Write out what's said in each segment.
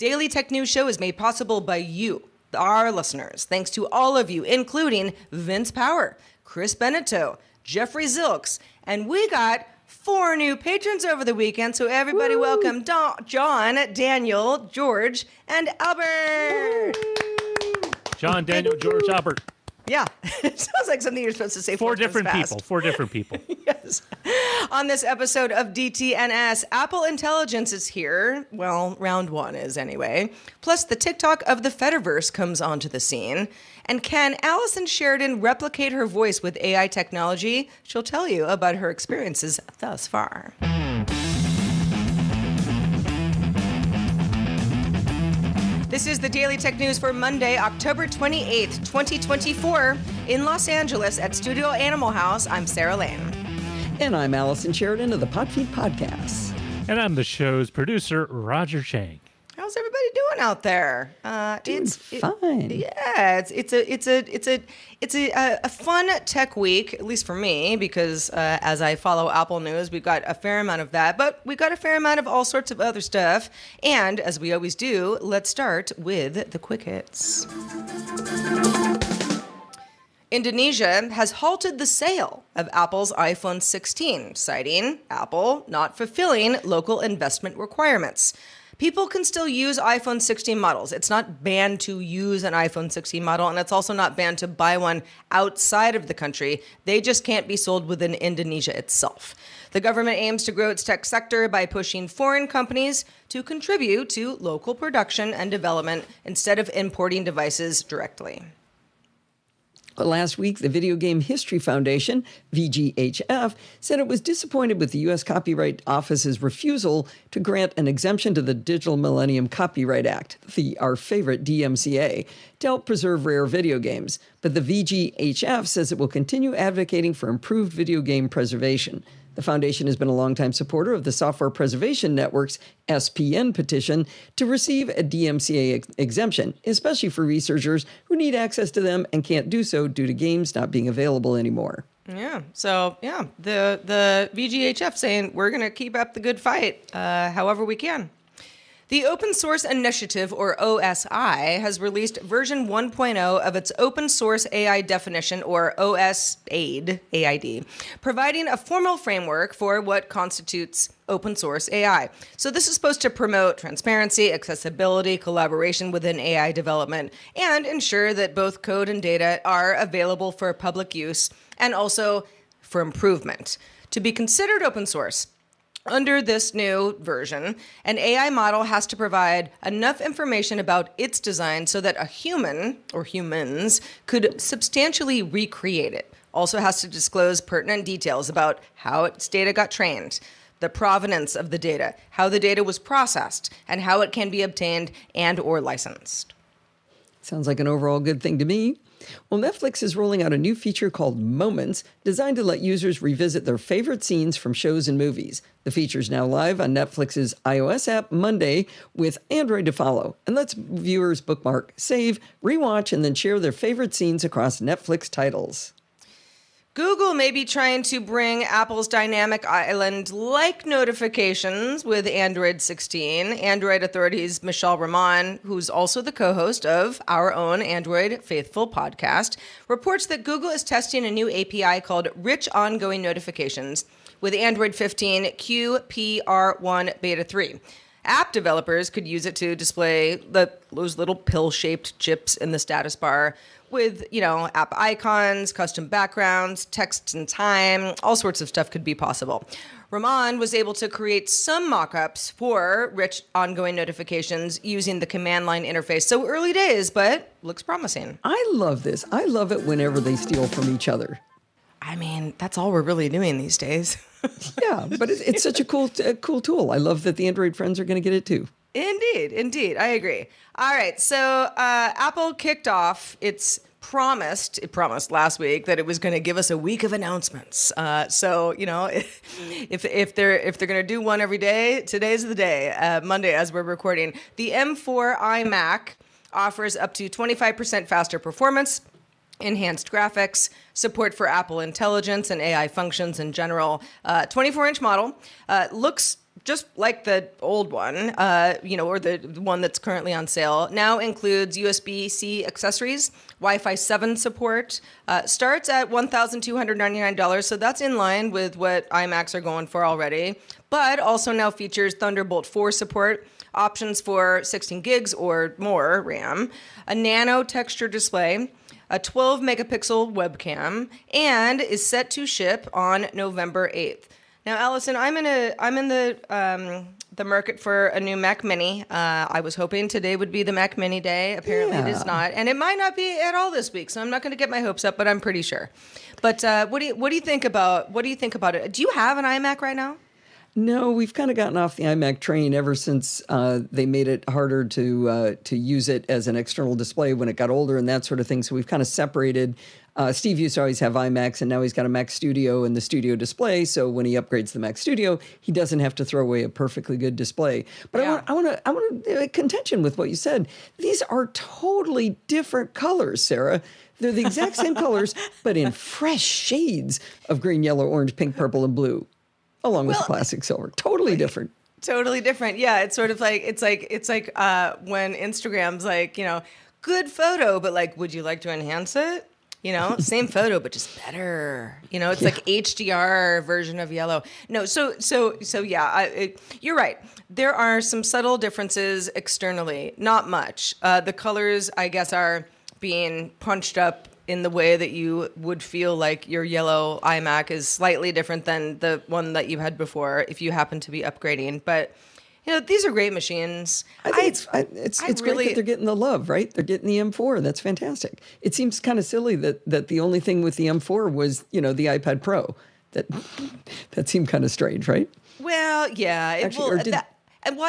Daily Tech News Show is made possible by you, our listeners. Thanks to all of you, including Vince Power, Chris Benetto, Jeffrey Zilks, and we got 4 new patrons over the weekend. So everybody welcome John, Daniel, George, and Albert. John, Daniel, George, Albert. Yeah, it sounds like something you're supposed to say 4 different people. 4 different people. Yes. On this episode of DTNS, Apple Intelligence is here. Well, round 1 is anyway. Plus, the TikTok of the Fediverse comes onto the scene. And can Allison Sheridan replicate her voice with AI technology? She'll tell you about her experiences thus far. This is the Daily Tech News for Monday, October 28th, 2024. In Los Angeles at Studio Animal House, I'm Sarah Lane. And I'm Allison Sheridan of the Podfeed Podcasts. And I'm the show's producer, Roger Chang. How's everybody doing out there? Fine. Yeah, it's a fun tech week, at least for me, because as I follow Apple News, we've got a fair amount of that, but we've got a fair amount of all sorts of other stuff. And as we always do, let's start with the quick hits. Indonesia has halted the sale of Apple's iPhone 16, citing Apple not fulfilling local investment requirements. People can still use iPhone 16 models. It's not banned to use an iPhone 16 model, and it's also not banned to buy one outside of the country. They just can't be sold within Indonesia itself. The government aims to grow its tech sector by pushing foreign companies to contribute to local production and development instead of importing devices directly. Last week, the Video Game History Foundation, VGHF, said it was disappointed with the U.S. Copyright Office's refusal to grant an exemption to the Digital Millennium Copyright Act, our favorite DMCA, to help preserve rare video games. But the VGHF says it will continue advocating for improved video game preservation. The foundation has been a longtime supporter of the Software Preservation Network's SPN petition to receive a DMCA exemption, especially for researchers who need access to them and can't do so due to games not being available anymore. Yeah. So, the VGHF saying we're going to keep up the good fight however we can. The Open Source Initiative, or OSI, has released version 1.0 of its open source AI definition, or OSAID, AID, providing a formal framework for what constitutes open source AI. So this is supposed to promote transparency, accessibility, collaboration within AI development, and ensure that both code and data are available for public use and also for improvement. To be considered open source, under this new version, an AI model has to provide enough information about its design so that a human, or humans, could substantially recreate it. Also has to disclose pertinent details about how its data got trained, the provenance of the data, how the data was processed, and how it can be obtained and or licensed. Sounds like an overall good thing to me. Well, Netflix is rolling out a new feature called Moments, designed to let users revisit their favorite scenes from shows and movies. The feature is now live on Netflix's iOS app Monday, with Android to follow, and lets viewers bookmark, save, rewatch, and then share their favorite scenes across Netflix titles. Google may be trying to bring Apple's Dynamic Island-like notifications with Android 16. Android authorities Michelle Ramon, who's also the co-host of our own Android Faithful podcast, reports that Google is testing a new API called Rich Ongoing Notifications with Android 15 QPR1 Beta 3. App developers could use it to display those little pill-shaped chips in the status bar with, app icons, custom backgrounds, text and time, all sorts of stuff could be possible. Rahman was able to create some mock-ups for rich ongoing notifications using the command line interface. So early days, but looks promising. I love this. I love it whenever they steal from each other. I mean, that's all we're really doing these days. Yeah, but it's such a cool tool. I love that the Android friends are going to get it too. Indeed. I agree. All right. So Apple kicked off it promised last week that it was going to give us a week of announcements. So, if they're going to do one every day, today's the day, Monday as we're recording. The M4 iMac offers up to 25% faster performance, enhanced graphics, support for Apple Intelligence and AI functions in general. 24-inch model, looks just like the old one, or the one that's currently on sale, now includes USB-C accessories, Wi-Fi 7 support, starts at $1,299, so that's in line with what iMacs are going for already, but also now features Thunderbolt 4 support, options for 16 gigs or more RAM, a nano texture display, a 12 megapixel webcam, and is set to ship on November 8th. Now, Allison, I'm in the market for a new Mac Mini. I was hoping today would be the Mac Mini day. Apparently, it is not, and it might not be at all this week. So I'm not going to get my hopes up, but I'm pretty sure. But what do you think about it? Do you have an iMac right now? No, we've kind of gotten off the iMac train ever since they made it harder to use it as an external display when it got older and that sort of thing. So we've kind of separated. Steve used to always have iMacs, and now he's got a Mac Studio and the Studio display. So when he upgrades the Mac Studio, he doesn't have to throw away a perfectly good display. But yeah. I want to contention with what you said. These are totally different colors, Sarah. They're the exact same colors, but in fresh shades of green, yellow, orange, pink, purple, and blue, along with the classic silver. Totally different. Totally different. Yeah, it's sort of like it's like when Instagram's like, good photo, but like, would you like to enhance it? Same photo, but just better. It's like HDR version of yellow. No, so yeah, you're right. There are some subtle differences externally, not much. The colors, I guess, are being punched up in the way that you would feel like your yellow iMac is slightly different than the one that you had before if you happen to be upgrading. But these are great machines. I think it's great that they're getting the love, right? They're getting the M4. That's fantastic. It seems kind of silly that the only thing with the M4 was, the iPad Pro. That seemed kind of strange, right? Well, yeah. I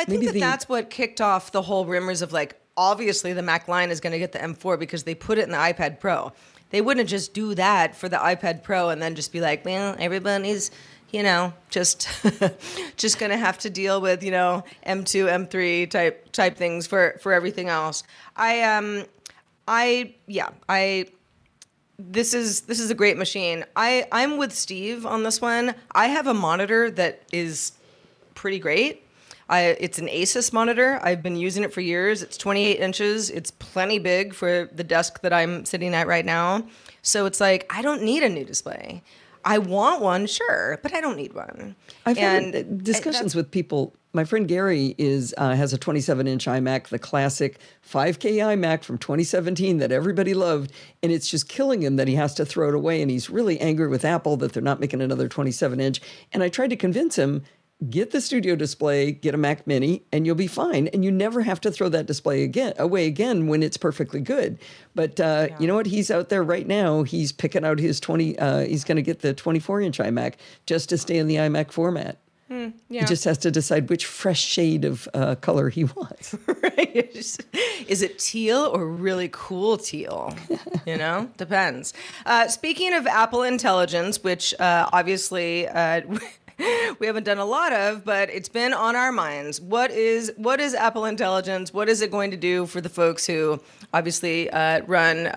think that's what kicked off the whole rumors of like, obviously the Mac line is going to get the M4 because they put it in the iPad Pro. They wouldn't just do that for the iPad Pro and then just be like, well, everybody's just going to have to deal with, M2, M3 type things for everything else. This is a great machine. I'm with Steve on this one. I have a monitor that is pretty great. It's an Asus monitor. I've been using it for years. It's 28 inches. It's plenty big for the desk that I'm sitting at right now. So it's like, I don't need a new display. I want one, sure, but I don't need one. I've had discussions with people. My friend Gary has a 27-inch iMac, the classic 5K iMac from 2017 that everybody loved, and it's just killing him that he has to throw it away, and he's really angry with Apple that they're not making another 27-inch. And I tried to convince him, get the Studio display, get a Mac Mini, and you'll be fine. And you never have to throw that display away again when it's perfectly good. But you know what? He's out there right now. He's picking out his he's going to get the 24-inch iMac just to stay in the iMac format. Yeah. He just has to decide which fresh shade of color he wants. Right. Is it teal or really cool teal? Depends. Speaking of Apple Intelligence, which obviously... we haven't done a lot of, but it's been on our minds. What is Apple Intelligence? What is it going to do for the folks who obviously run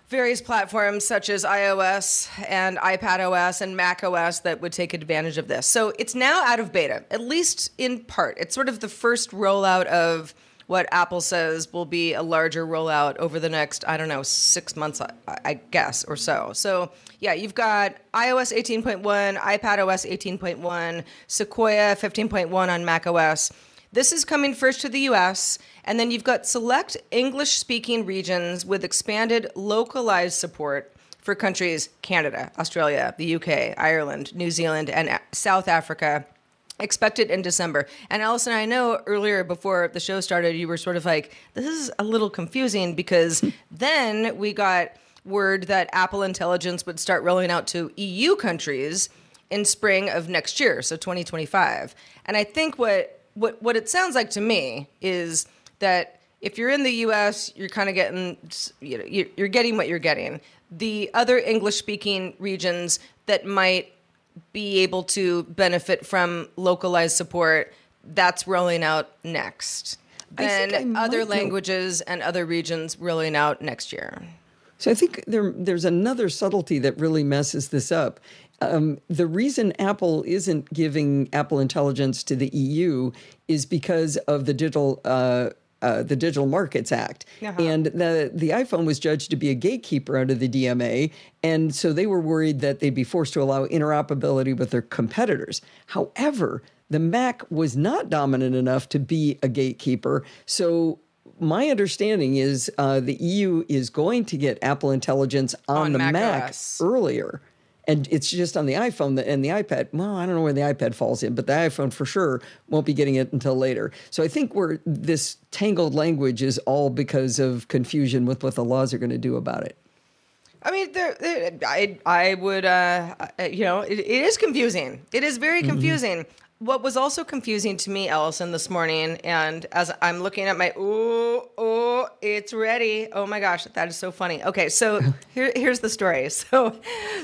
various platforms such as iOS and iPadOS and macOS that would take advantage of this? So it's now out of beta, at least in part. It's sort of the first rollout of what Apple says will be a larger rollout over the next, 6 months, I guess, or so. So, yeah, you've got iOS 18.1, iPadOS 18.1, Sequoia 15.1 on macOS. This is coming first to the US, and then you've got select English-speaking regions with expanded localized support for countries Canada, Australia, the UK, Ireland, New Zealand, and South Africa, expected in December. And Allison, I know earlier before the show started, you were sort of like, this is a little confusing because then we got word that Apple Intelligence would start rolling out to EU countries in spring of next year, so 2025. And I think what it sounds like to me is that if you're in the US, you're kind of getting, you're getting what you're getting. The other English-speaking regions that might be able to benefit from localized support, that's rolling out next. Then other languages and other regions rolling out next year. So I think there's another subtlety that really messes this up. The reason Apple isn't giving Apple Intelligence to the EU is because of the Digital Markets Act. And the iPhone was judged to be a gatekeeper under the DMA, and so they were worried that they'd be forced to allow interoperability with their competitors. However, the Mac was not dominant enough to be a gatekeeper, so my understanding is the EU is going to get Apple Intelligence on the Mac earlier. And it's just on the iPhone and the iPad. Well, I don't know where the iPad falls in, but the iPhone for sure won't be getting it until later. So I think this tangled language is all because of confusion with what the laws are going to do about it. I mean, I would, it is confusing. It is very confusing. What was also confusing to me, Allison, this morning, and as I'm looking at my, it's ready. Oh my gosh, that is so funny. Okay, so here's the story. So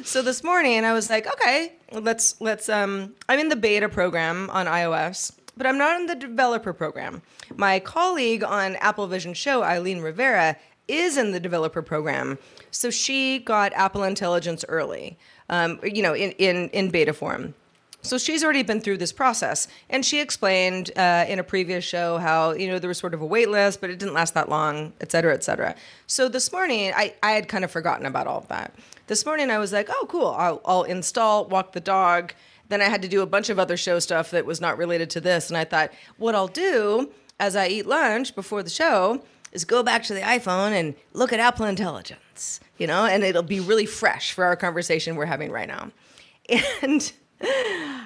this morning I was like, okay, let's. I'm in the beta program on iOS, but I'm not in the developer program. My colleague on Apple Vision Show, Eileen Rivera, is in the developer program, so she got Apple Intelligence early, in beta form. So she's already been through this process, and she explained in a previous show how, there was sort of a wait list, but it didn't last that long, et cetera, et cetera. So this morning, I had kind of forgotten about all of that. This morning, I was like, oh, cool, I'll install, walk the dog. Then I had to do a bunch of other show stuff that was not related to this, and I thought, what I'll do as I eat lunch before the show is go back to the iPhone and look at Apple Intelligence, and it'll be really fresh for our conversation we're having right now. And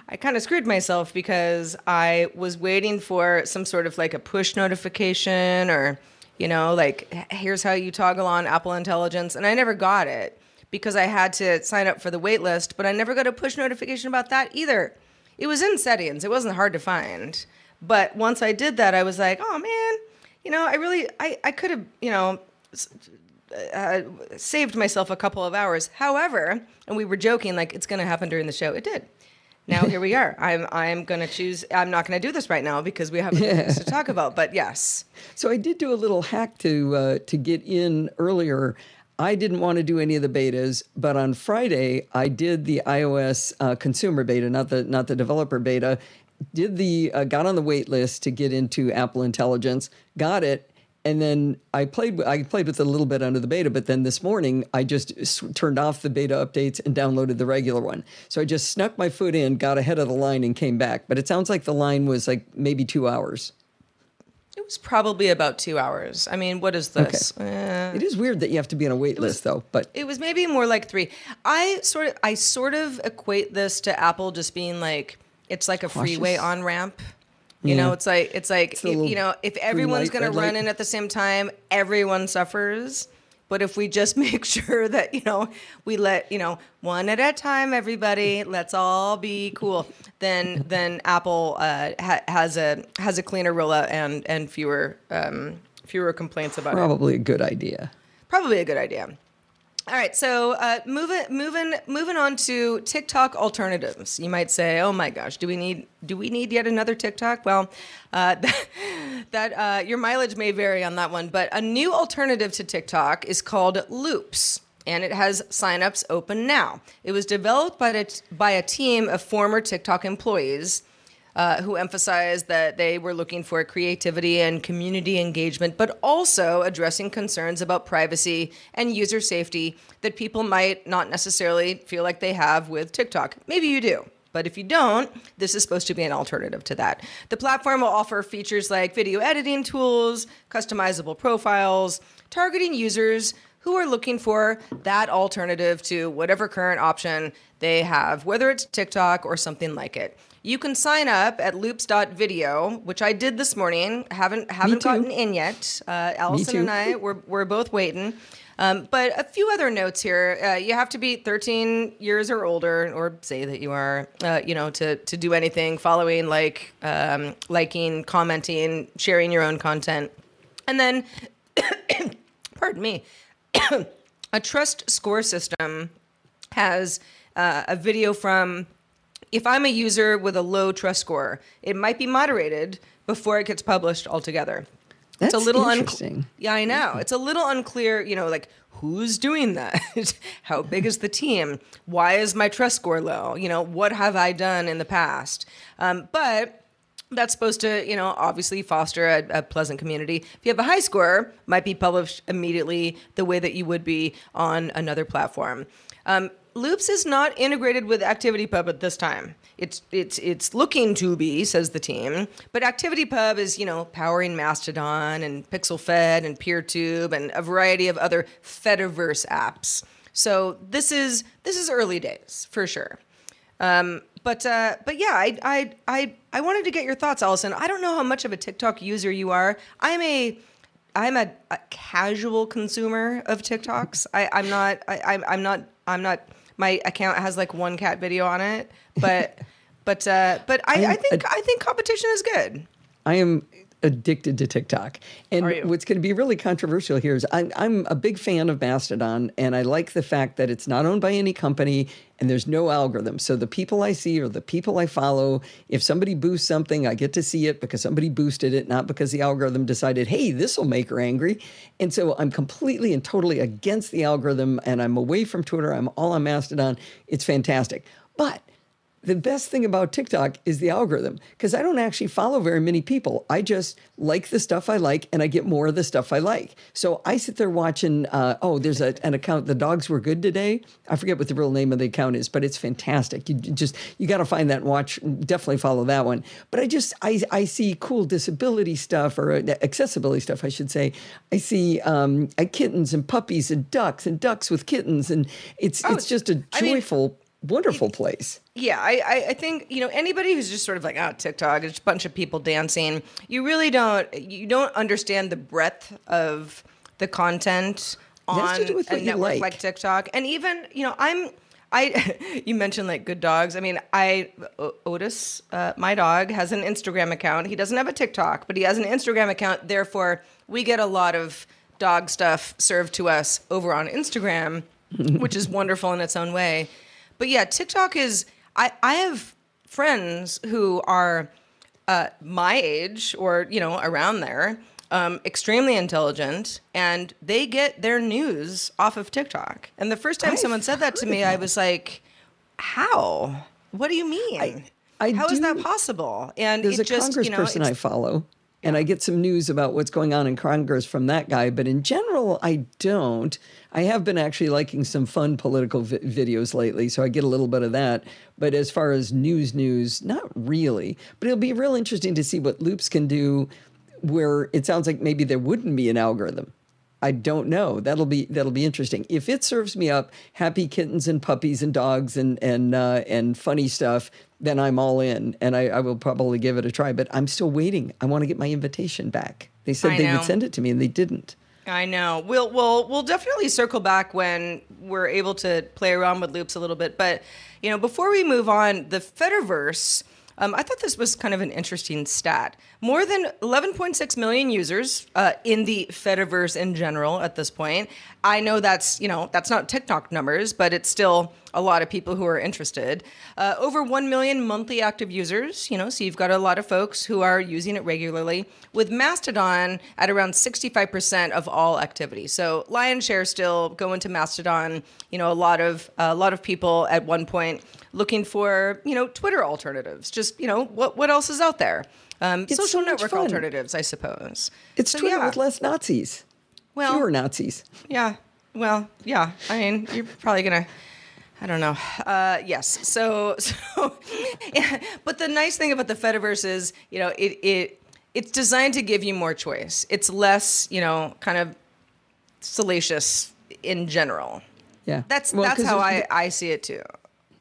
I kind of screwed myself because I was waiting for some sort of like a push notification or, here's how you toggle on Apple Intelligence. And I never got it because I had to sign up for the wait list, but I never got a push notification about that either. It was in settings. It wasn't hard to find. But once I did that, I was like, oh man, I could have, saved myself a couple of hours. However, and we were joking like it's going to happen during the show. It did. Now here we are. I'm going to choose. I'm not going to do this right now because we have things to talk about. But yes. So I did do a little hack to get in earlier. I didn't want to do any of the betas, but on Friday I did the iOS consumer beta, not the developer beta. Got on the wait list to get into Apple Intelligence. Got it. And then I played with it a little bit under the beta, but then this morning I just turned off the beta updates and downloaded the regular one. So I just snuck my foot in, got ahead of the line, and came back. But it sounds like the line was like maybe 2 hours. It was probably about 2 hours. I mean, what is this? Okay. It is weird that you have to be on a wait list, though. But it was maybe more like 3. I sort of equate this to Apple just being like it's like a freeway on ramp. It's like if everyone's going to run in at the same time, everyone suffers. But if we just make sure that, we let, one at a time, everybody, let's all be cool, then Apple has a cleaner rollout and fewer complaints about it. Probably a good idea. Probably a good idea. All right, so moving on to TikTok alternatives. You might say, "Oh my gosh, do we need yet another TikTok?" Well, your mileage may vary on that one, but a new alternative to TikTok is called Loops, and it has signups open now. It was developed by a team of former TikTok employees. Who emphasized that they were looking for creativity and community engagement, but also addressing concerns about privacy and user safety that people might not necessarily feel like they have with TikTok. Maybe you do, but if you don't, this is supposed to be an alternative to that. The platform will offer features like video editing tools, customizable profiles, targeting users who are looking for that alternative to whatever current option they have, whether it's TikTok or something like it. You can sign up at loops.video, which I did this morning. Haven't gotten in yet. Allison and I, we're both waiting. But a few other notes here. You have to be 13 years or older, or say that you are, to do anything, following, liking, commenting, sharing your own content. And then, pardon me, a trust score system has a video from... If I'm a user with a low trust score, it might be moderated before it gets published altogether. That's interesting. Yeah, I know. It's a little unclear, who's doing that? How big is the team? Why is my trust score low? What have I done in the past? But that's supposed to, obviously foster a pleasant community. If you have a high score, might be published immediately the way that you would be on another platform. Loops is not integrated with ActivityPub at this time. It's looking to be, says the team, but ActivityPub is, powering Mastodon and PixelFed and PeerTube and a variety of other Fediverse apps. So this is early days for sure. But yeah, I wanted to get your thoughts, Allison. I don't know how much of a TikTok user you are. I'm a casual consumer of TikToks. I'm not. My account has like one cat video on it, but I think competition is good. I am addicted to TikTok. And what's going to be really controversial here is I'm a big fan of Mastodon, and I like the fact that it's not owned by any company and there's no algorithm. So the people I see or the people I follow, if somebody boosts something, I get to see it because somebody boosted it, not because the algorithm decided, hey, this will make her angry. And so I'm completely and totally against the algorithm, and I'm away from Twitter. I'm all on Mastodon. It's fantastic. But the best thing about TikTok is the algorithm, because I don't actually follow very many people. I just like the stuff I like, and I get more of the stuff I like. So I sit there watching, there's an account, The Dogs Were Good Today. I forget what the real name of the account is, but it's fantastic. You got to find that and watch, definitely follow that one. But I see cool disability stuff, or accessibility stuff, I should say. I see kittens and puppies and ducks with kittens, and it's just a joyful, wonderful place. Yeah, I think, anybody who's just sort of like, TikTok, it's a bunch of people dancing. You really don't understand the breadth of the content on a network like TikTok. And even, you mentioned like good dogs. I mean, Otis, my dog, has an Instagram account. He doesn't have a TikTok, but he has an Instagram account. Therefore, we get a lot of dog stuff served to us over on Instagram, which is wonderful in its own way. But yeah, TikTok is, I have friends who are my age or, around there, extremely intelligent, and they get their news off of TikTok. And the first time someone said that to me, I was like, how? What do you mean? How is that possible? And there's a congressperson I follow. And I get some news about what's going on in Congress from that guy. But in general, I don't. I have been actually liking some fun political videos lately, so I get a little bit of that. But as far as news, not really. But it'll be real interesting to see what Loops can do where it sounds like maybe there wouldn't be an algorithm. I don't know. That'll be interesting. If it serves me up happy kittens and puppies and dogs and funny stuff, then I'm all in, and I will probably give it a try. But I'm still waiting. I want to get my invitation back. They said they would send it to me, and they didn't. I know. We'll definitely circle back when we're able to play around with Loops a little bit. But before we move on, the Fediverse. I thought this was kind of an interesting stat. More than 11.6 million users in the Fediverse in general at this point. I know that's not TikTok numbers, but it's still a lot of people who are interested. Over 1 million monthly active users, so you've got a lot of folks who are using it regularly, with Mastodon at around 65% of all activity. So lion's share still going to Mastodon. A lot of people at one point looking for, Twitter alternatives. Just, what else is out there? Social network alternatives, I suppose. It's Twitter with less Nazis. Well, fewer Nazis. Yeah. Well, yeah. I mean, you're probably going to, I don't know. Yes. So yeah. But the nice thing about the Fediverse is, it's designed to give you more choice. It's less, kind of salacious in general. Yeah. That's how I see it too.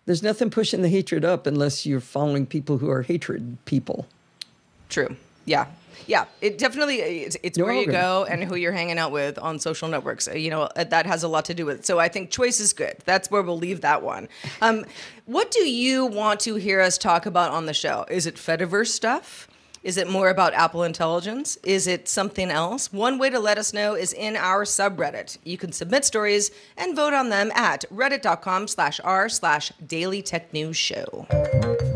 There's nothing pushing the hatred up unless you're following people who are hatred people. True. Yeah. Yeah. It definitely, it's where you go and who you're hanging out with on social networks. That has a lot to do with it. So I think choice is good. That's where we'll leave that one. What do you want to hear us talk about on the show? Is it Fediverse stuff? Is it more about Apple Intelligence? Is it something else? One way to let us know is in our subreddit. You can submit stories and vote on them at reddit.com/r/dailytechnewsshow.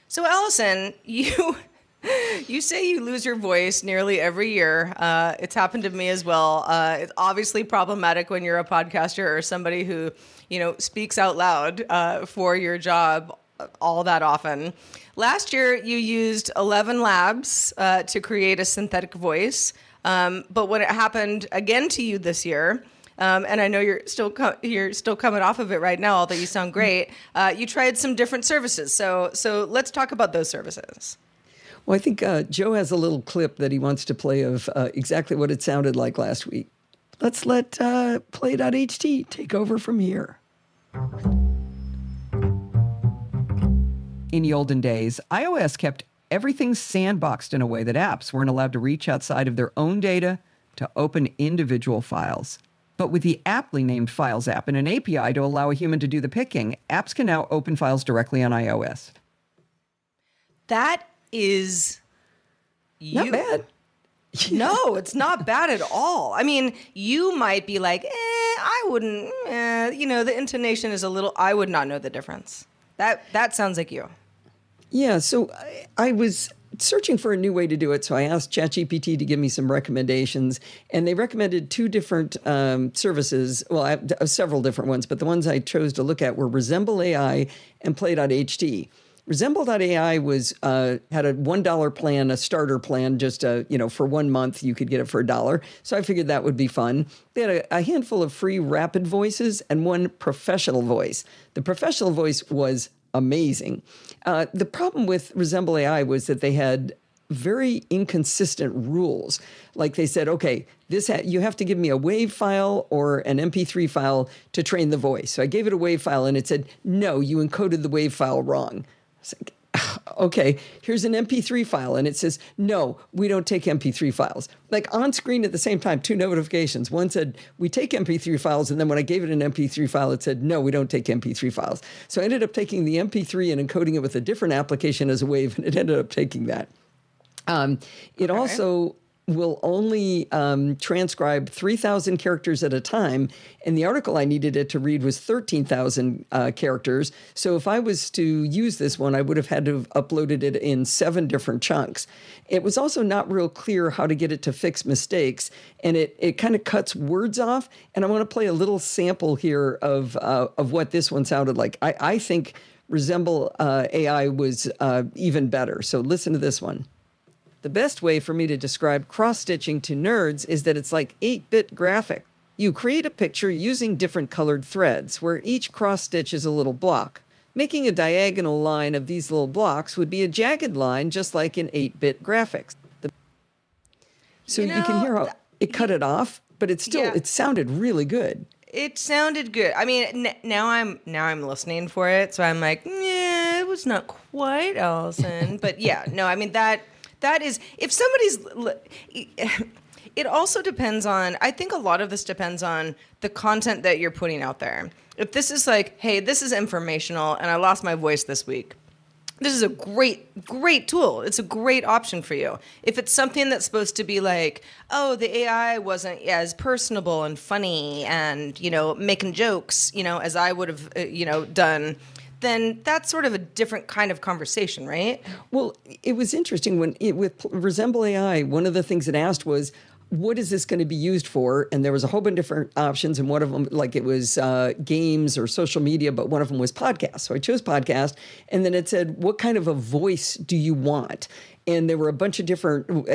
So Allison, you You say you lose your voice nearly every year. It's happened to me as well. It's obviously problematic when you're a podcaster or somebody who, speaks out loud for your job all that often. Last year, you used 11 labs to create a synthetic voice. But when it happened again to you this year, and I know you're still coming off of it right now, although you sound great, you tried some different services. So let's talk about those services. Well, I think Joe has a little clip that he wants to play of exactly what it sounded like last week. Let's let play.ht take over from here. In the olden days, iOS kept everything sandboxed in a way that apps weren't allowed to reach outside of their own data to open individual files. But with the aptly named Files app and an API to allow a human to do the picking, apps can now open files directly on iOS. That is Not bad. No, it's not bad at all. I mean, you might be like, I wouldn't, the intonation is a little, I would not know the difference. That sounds like you. Yeah, so I was searching for a new way to do it, so I asked ChatGPT to give me some recommendations, and they recommended two different services. Well, I have several different ones, but the ones I chose to look at were Resemble AI and Play.ht. Resemble.ai was had a $1 plan, a starter plan, just for 1 month you could get it for $1. So I figured that would be fun. They had a handful of free rapid voices and one professional voice. The professional voice was amazing. The problem with Resemble AI was that they had very inconsistent rules. Like they said, okay, you have to give me a WAV file or an MP3 file to train the voice. So I gave it a WAV file and it said, no, you encoded the WAV file wrong. Like, okay, here's an MP3 file, and it says, no, we don't take MP3 files. Like on screen at the same time, two notifications. One said, we take MP3 files, and then when I gave it an MP3 file, it said, no, we don't take MP3 files. So I ended up taking the MP3 and encoding it with a different application as a WAV, and it ended up taking that. It also will only transcribe 3,000 characters at a time. And the article I needed it to read was 13,000 characters. So if I was to use this one, I would have had to have uploaded it in 7 different chunks. It was also not real clear how to get it to fix mistakes. And it kind of cuts words off. And I want to play a little sample here of what this one sounded like. I think Resemble AI was even better. So listen to this one. The best way for me to describe cross-stitching to nerds is that it's like 8-bit graphic. You create a picture using different colored threads, where each cross-stitch is a little block. Making a diagonal line of these little blocks would be a jagged line, just like in 8-bit graphics. So you can hear how it cut it off, but it sounded really good. It sounded good. I mean, now I'm listening for it, so I'm like, yeah, it was not quite Allison, but yeah, no, I mean that is, if somebody's, it also depends on, I think a lot of this depends on the content that you're putting out there. If this is like, hey, this is informational and I lost my voice this week, this is a great tool. It's a great option for you. If it's something that's supposed to be like, oh, the AI wasn't as personable and funny and, making jokes, as I would have, done, then that's sort of a different kind of conversation, right? Well, it was interesting with Resemble AI, one of the things it asked was, what is this going to be used for? And there was a whole bunch of different options, and one of them, like it was games or social media, but one of them was podcast. So I chose podcast, and then it said, what kind of a voice do you want? And there were a bunch of different,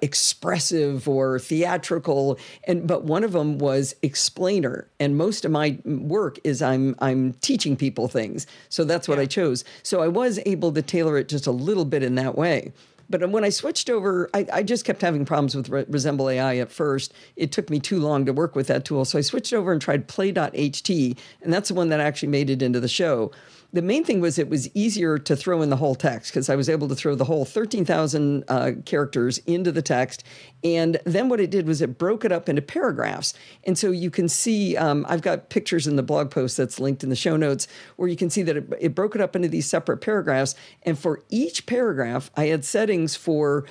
expressive or theatrical, but one of them was explainer. And most of my work is I'm teaching people things, so that's what I chose. So I was able to tailor it just a little bit in that way. But when I switched over, I just kept having problems with Resemble AI at first. It took me too long to work with that tool, so I switched over and tried Play.ht, and that's the one that actually made it into the show. The main thing was it was easier to throw in the whole text because I was able to throw the whole 13,000 characters into the text. And then what it did was it broke it up into paragraphs. And so you can see, I've got pictures in the blog post that's linked in the show notes where you can see that it broke it up into these separate paragraphs. And for each paragraph, I had settings for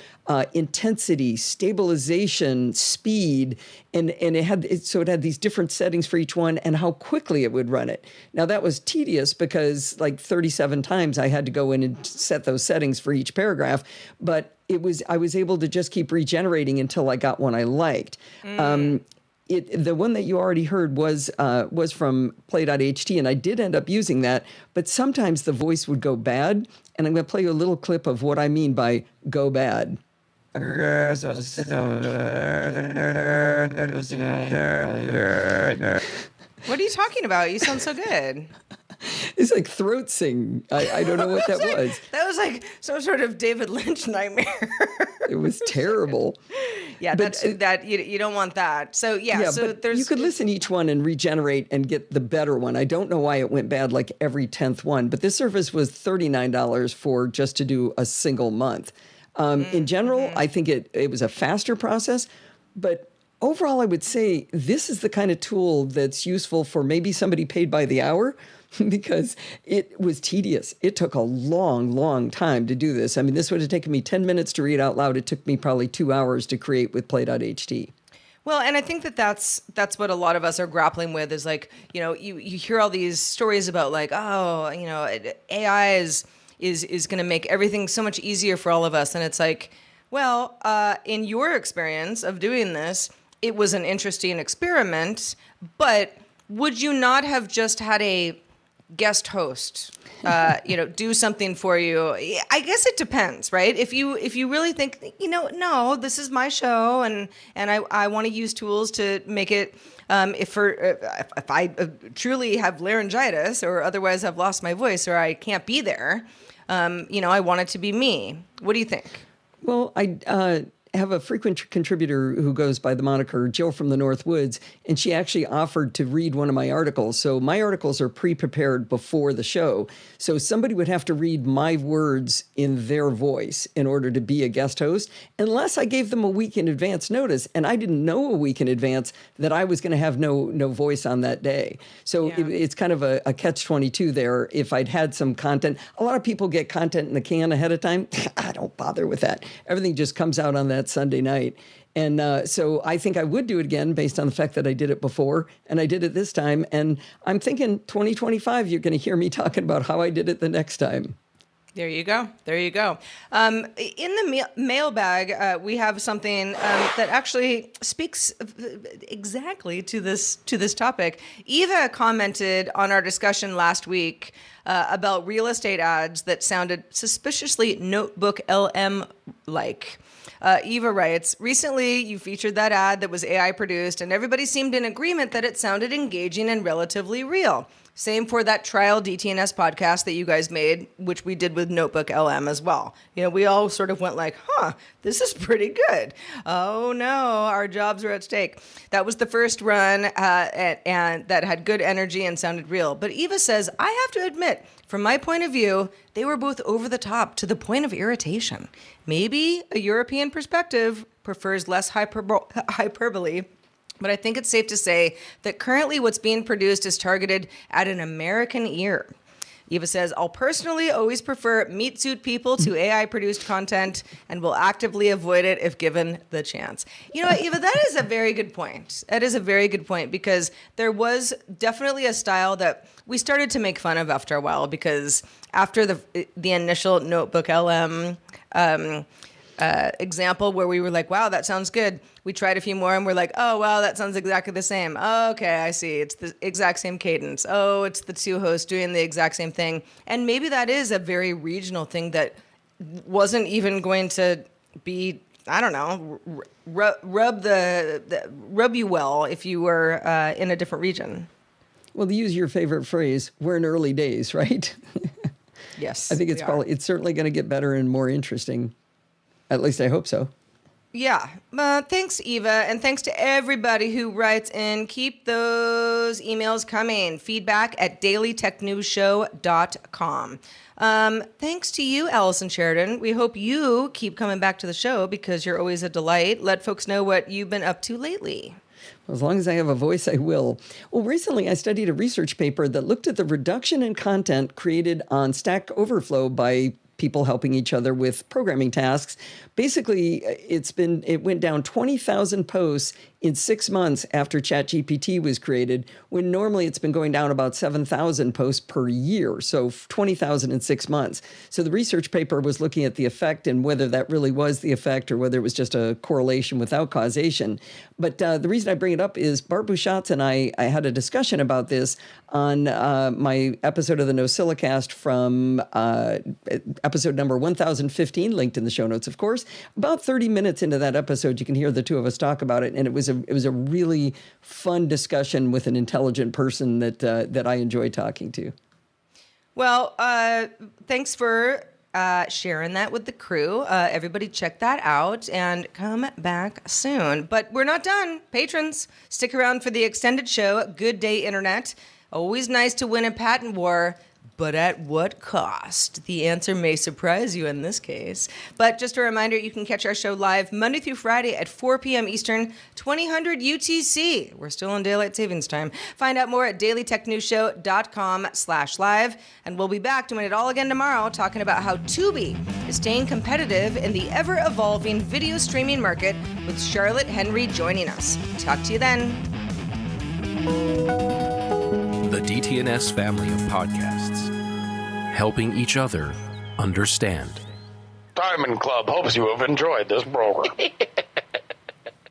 intensity, stabilization, speed, and it had these different settings for each one and how quickly it would run it. Now that was tedious because was like 37 times I had to go in and set those settings for each paragraph. But I was able to just keep regenerating until I got one I liked. The one that you already heard was from play.ht, and I did end up using that, but sometimes the voice would go bad, and I'm going to play you a little clip of what I mean by go bad. What are you talking about? You sound so good. It's like throat sing. I don't know what that was. That was like some sort of David Lynch nightmare. It was terrible. Yeah, but that you don't want that. So so you could listen to each one and regenerate and get the better one. I don't know why it went bad like every 10th one, but this service was $39 for just to do a single month. In general, I think it was a faster process, but overall, I would say this is the kind of tool that's useful for maybe somebody paid by the hour, because it was tedious. It took a long, long time to do this. I mean, this would have taken me 10 minutes to read out loud. It took me probably 2 hours to create with play.ht. Well, and I think that's what a lot of us are grappling with is like, you hear all these stories about like, AI is going to make everything so much easier for all of us. And it's like, well, in your experience of doing this, it was an interesting experiment, but would you not have just had a guest host, do something for you? I guess it depends, right? If you really think, no, this is my show, and I want to use tools to make it. If I truly have laryngitis or otherwise I've lost my voice or I can't be there, I want it to be me. What do you think? Well, I have a frequent contributor who goes by the moniker Jill from the North Woods, and she actually offered to read one of my articles. So my articles are pre-prepared before the show. So somebody would have to read my words in their voice in order to be a guest host, unless I gave them a week in advance notice. And I didn't know a week in advance that I was going to have no voice on that day. So it's kind of a catch-22 there. If I'd had some content, a lot of people get content in the can ahead of time. I don't bother with that. Everything just comes out on that Sunday night. And so I think I would do it again based on the fact that I did it before and I did it this time. And I'm thinking 2025, you're going to hear me talking about how I did it the next time. There you go. There you go. In the mailbag, we have something that actually speaks exactly to this topic. Eva commented on our discussion last week about real estate ads that sounded suspiciously Notebook LM-like. Eva writes, recently you featured that ad that was AI produced and everybody seemed in agreement that it sounded engaging and relatively real. Same for that trial DTNS podcast that you guys made, which we did with Notebook LM as well. We all sort of went like, this is pretty good. Oh no, our jobs are at stake. That was the first run and that had good energy and sounded real. But Eva says, I have to admit, from my point of view, they were both over the top to the point of irritation. Maybe a European perspective prefers less hyperbole, but I think it's safe to say that currently what's being produced is targeted at an American ear. Eva says, I'll personally always prefer meat suit people to AI-produced content and will actively avoid it if given the chance. You know what, Eva, that is a very good point. That is a very good point because there was definitely a style that we started to make fun of after a while because after the initial Notebook LM example where we were like, wow, that sounds good. We tried a few more and we're like, oh, wow, that sounds exactly the same. Oh, okay, I see. It's the exact same cadence. Oh, it's the two hosts doing the exact same thing. And maybe that is a very regional thing that wasn't even going to be, I don't know, rub you well if you were in a different region. Well, to use your favorite phrase, we're in early days, right? Yes. I think it's certainly going to get better and more interesting. At least I hope so. Yeah. Thanks, Eva. And thanks to everybody who writes in. Keep those emails coming. feedback@dailytechnewsshow.com. Thanks to you, Allison Sheridan. We hope you keep coming back to the show because you're always a delight. Let folks know what you've been up to lately. As long as I have a voice, I will. Well, recently I studied a research paper that looked at the reduction in content created on Stack Overflow by people helping each other with programming tasks. Basically, it went down 20,000 posts in 6 months after ChatGPT was created, when normally it's been going down about 7,000 posts per year, so 20,000 in 6 months. So the research paper was looking at the effect and whether that really was the effect or whether it was just a correlation without causation. But the reason I bring it up is Bart Buchatz and I had a discussion about this on my episode of the NosillaCast from episode number 1015, linked in the show notes, of course. About 30 minutes into that episode, you can hear the two of us talk about it, and it was a really fun discussion with an intelligent person that I enjoy talking to. Well, thanks for sharing that with the crew. Everybody check that out and come back soon. But we're not done. Patrons, stick around for the extended show, Good Day Internet. Always nice to win a patent war, but at what cost? The answer may surprise you in this case. But just a reminder, you can catch our show live Monday through Friday at 4 p.m. Eastern, 2000 UTC. We're still in daylight savings time. Find out more at dailytechnewsshow.com/live. And we'll be back doing it all again tomorrow, talking about how Tubi is staying competitive in the ever-evolving video streaming market, with Charlotte Henry joining us. Talk to you then. The DTNS family of podcasts, helping each other understand. Diamond Club hopes you have enjoyed this program.